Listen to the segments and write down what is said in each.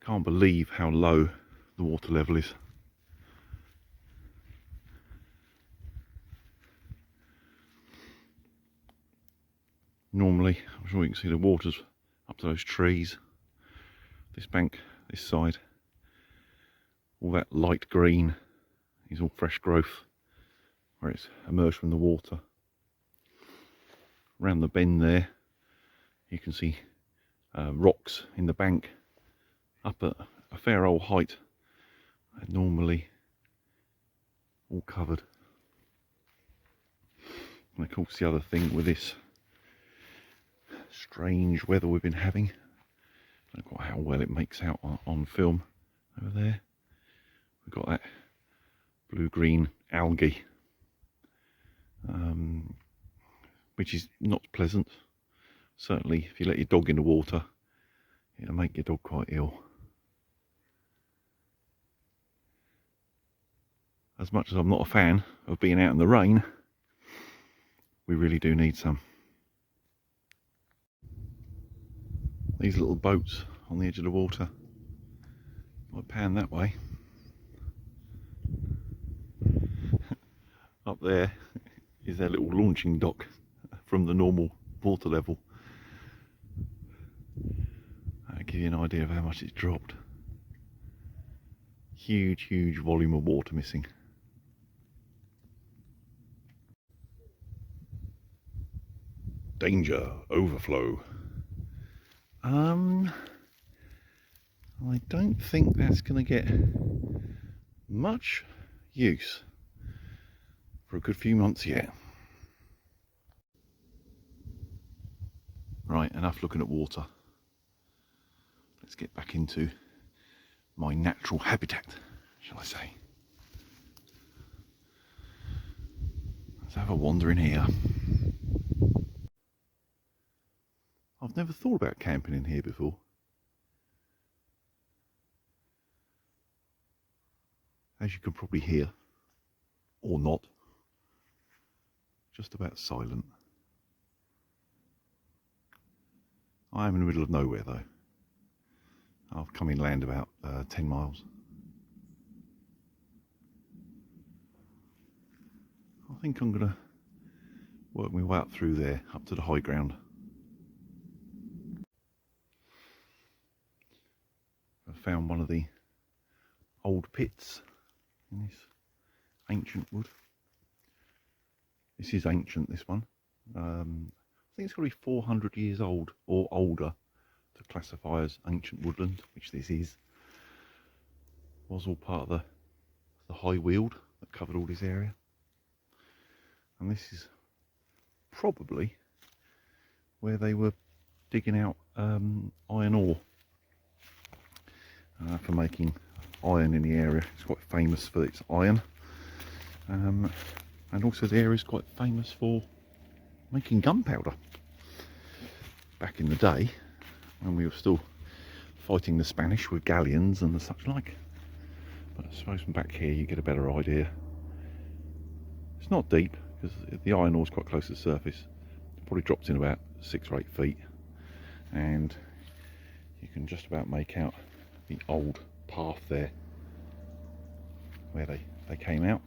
Can't believe how low the water level is. Normally, I'm sure you can see the water's up to those trees. This bank, this side, all that light green is all fresh growth where it's emerged from the water. Around the bend there, you can see rocks in the bank up at a fair old height, and normally all covered. And of course the other thing with this strange weather we've been having, I don't know quite how well it makes out on film over there, we've got that blue-green algae, which is not pleasant. Certainly if you let your dog in the water, it'll make your dog quite ill. As much as I'm not a fan of being out in the rain, we really do need some. These little boats on the edge of the water, if I pan that way, up there is their little launching dock from the normal water level. That'll give you an idea of how much it's dropped. Huge volume of water missing. Danger, overflow. I don't think that's going to get much use for a good few months yet. Right, enough looking at water. Let's get back into my natural habitat, shall I say. Let's have a wander in here. I've never thought about camping in here before. As you can probably hear, or not, just about silent. I am in the middle of nowhere though. I've come inland about 10 miles. I think I'm going to work my way up through there, up to the high ground. I found one of the old pits in this ancient wood. This is ancient, this one. I think it's got to be 400 years old or older to classify as ancient woodland, which this is. Was all part of the High Weald that covered all this area. And this is probably where they were digging out iron ore for making iron in the area. It's quite famous for its iron, and also the area is quite famous for making gunpowder. Back in the day, when we were still fighting the Spanish with galleons and the such like. But I suppose from back here you get a better idea. It's not deep because the iron ore is quite close to the surface. It probably drops in about 6 or 8 feet, and you can just about make out the old path there where they came out.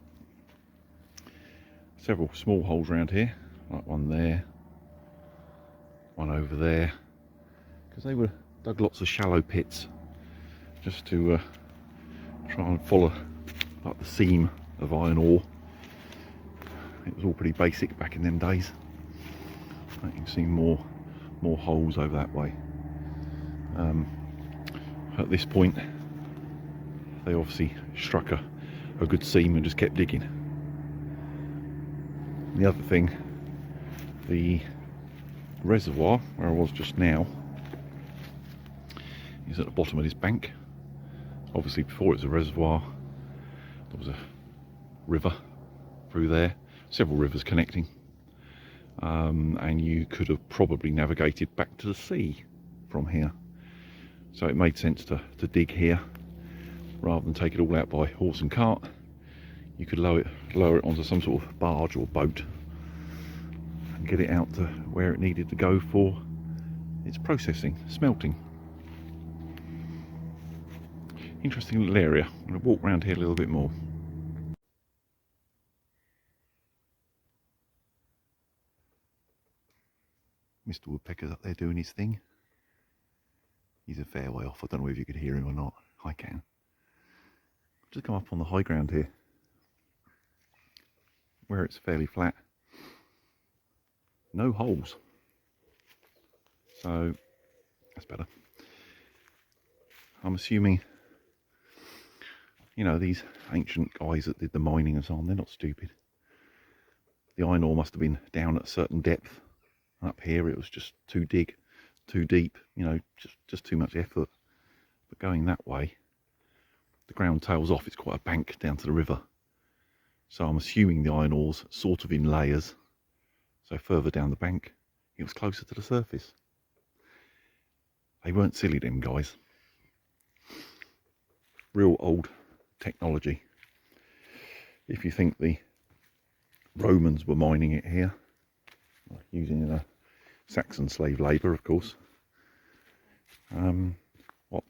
Several small holes around here, like one there, one over there, because they were dug lots of shallow pits just to try and follow like the seam of iron ore. It was all pretty basic back in them days. You can see more holes over that way. At this point they obviously struck a good seam and just kept digging. The other thing, the reservoir where I was just now is at the bottom of this bank. Obviously before it was a reservoir, there was a river through there, several rivers connecting, and you could have probably navigated back to the sea from here. So it made sense to dig here rather than take it all out by horse and cart. You could lower it onto some sort of barge or boat and get it out to where it needed to go for its processing, smelting. Interesting little area. I'm going to walk around here a little bit more. Mr. Woodpecker's up there doing his thing. He's a fair way off. I don't know if you could hear him or not. I can. Just come up on the high ground here, where it's fairly flat. No holes. So that's better. I'm assuming, you know, these ancient guys that did the mining and so on, they're not stupid. The iron ore must have been down at a certain depth. Up here it was just too deep, you know, just too much effort. But going that way, the ground tails off, it's quite a bank down to the river. So I'm assuming the iron ore's sort of in layers. So further down the bank, it was closer to the surface. They weren't silly, them guys. Real old technology. If you think the Romans were mining it here, using a Saxon slave labour, of course, what,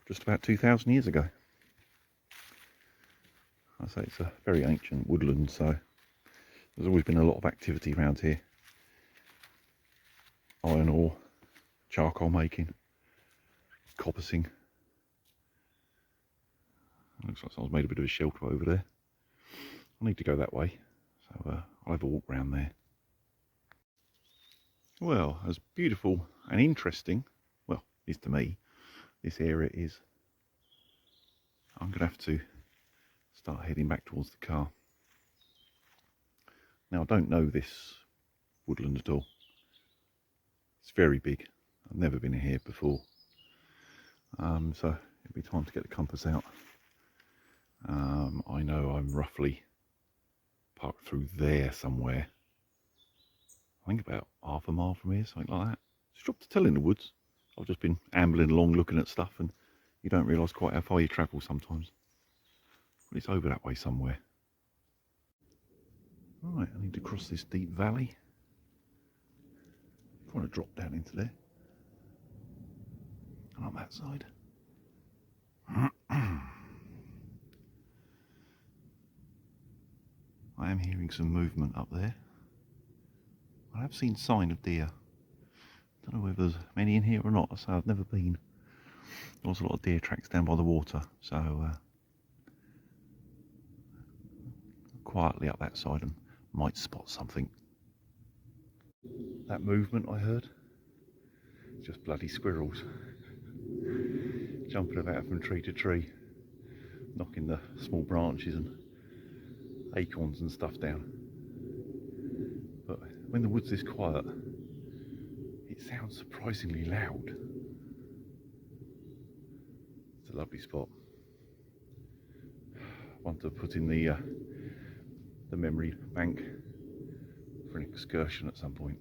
just about 2,000 years ago. I say it's a very ancient woodland, so there's always been a lot of activity around here. Iron ore, charcoal making, coppicing. Looks like someone's made a bit of a shelter over there. I need to go that way, so I'll have a walk round there. Well, as beautiful and interesting, well, is to me, this area is, I'm going to have to start heading back towards the car. Now, I don't know this woodland at all. It's very big. I've never been here before. So it'll be time to get the compass out. I know I'm roughly parked through there somewhere. I think about half a mile from here, something like that. It's dropped to tell in the woods. I've just been ambling along looking at stuff, and you don't realise quite how far you travel sometimes. But it's over that way somewhere. Right, I need to cross this deep valley. I want to drop down into there. And on that side. I am hearing some movement up there. I have seen sign of deer. Don't know whether there's many in here or not. I say I've never been. There's a lot of deer tracks down by the water, so quietly up that side and might spot something. That movement I heard, just bloody squirrels jumping about from tree to tree, knocking the small branches and acorns and stuff down. But when the woods is quiet, it sounds surprisingly loud. It's a lovely spot. One to put in the memory bank for an excursion at some point.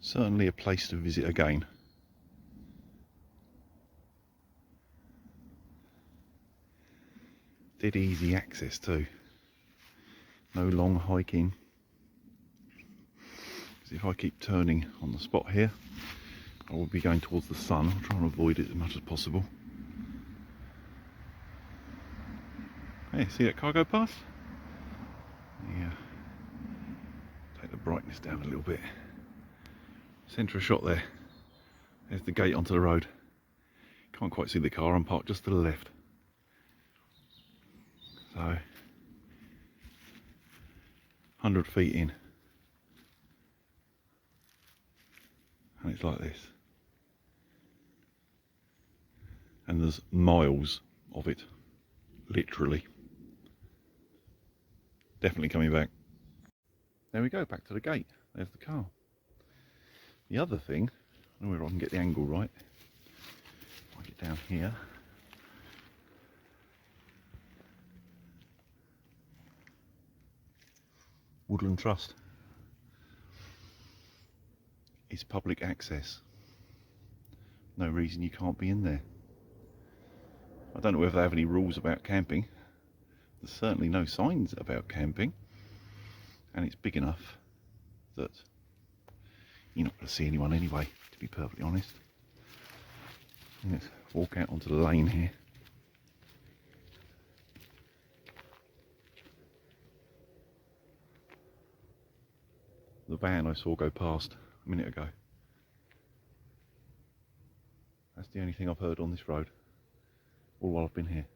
Certainly a place to visit again. Dead easy access too. No long hiking. Because if I keep turning on the spot here, I will be going towards the sun. I'll try and avoid it as much as possible. Hey, see that car go past? Yeah. Take the brightness down a little bit. Centre a shot there. There's the gate onto the road. Can't quite see the car. I'm parked just to the left. So, 100 feet in. And it's like this. And there's miles of it. Literally. Definitely coming back. There we go, back to the gate. There's the car. The other thing, I don't know whether I can get the angle right. I'll get down here. Woodland Trust. It's public access. No reason you can't be in there. I don't know whether they have any rules about camping. There's certainly no signs about camping. And it's big enough that you're not going to see anyone anyway, to be perfectly honest. Let's walk out onto the lane here. The van I saw go past a minute ago. That's the only thing I've heard on this road all while I've been here.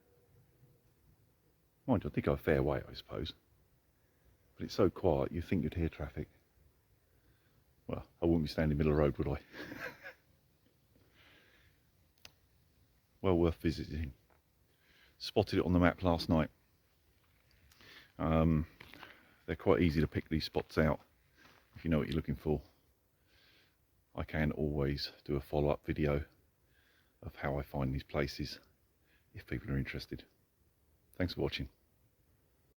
Mind you, I did go a fair way, I suppose. But it's so quiet, you'd think you'd hear traffic. Well, I wouldn't be standing in the middle of the road, would I? Well worth visiting. Spotted it on the map last night. They're quite easy to pick these spots out if you know what you're looking for. I can always do a follow-up video of how I find these places if people are interested. Thanks for watching.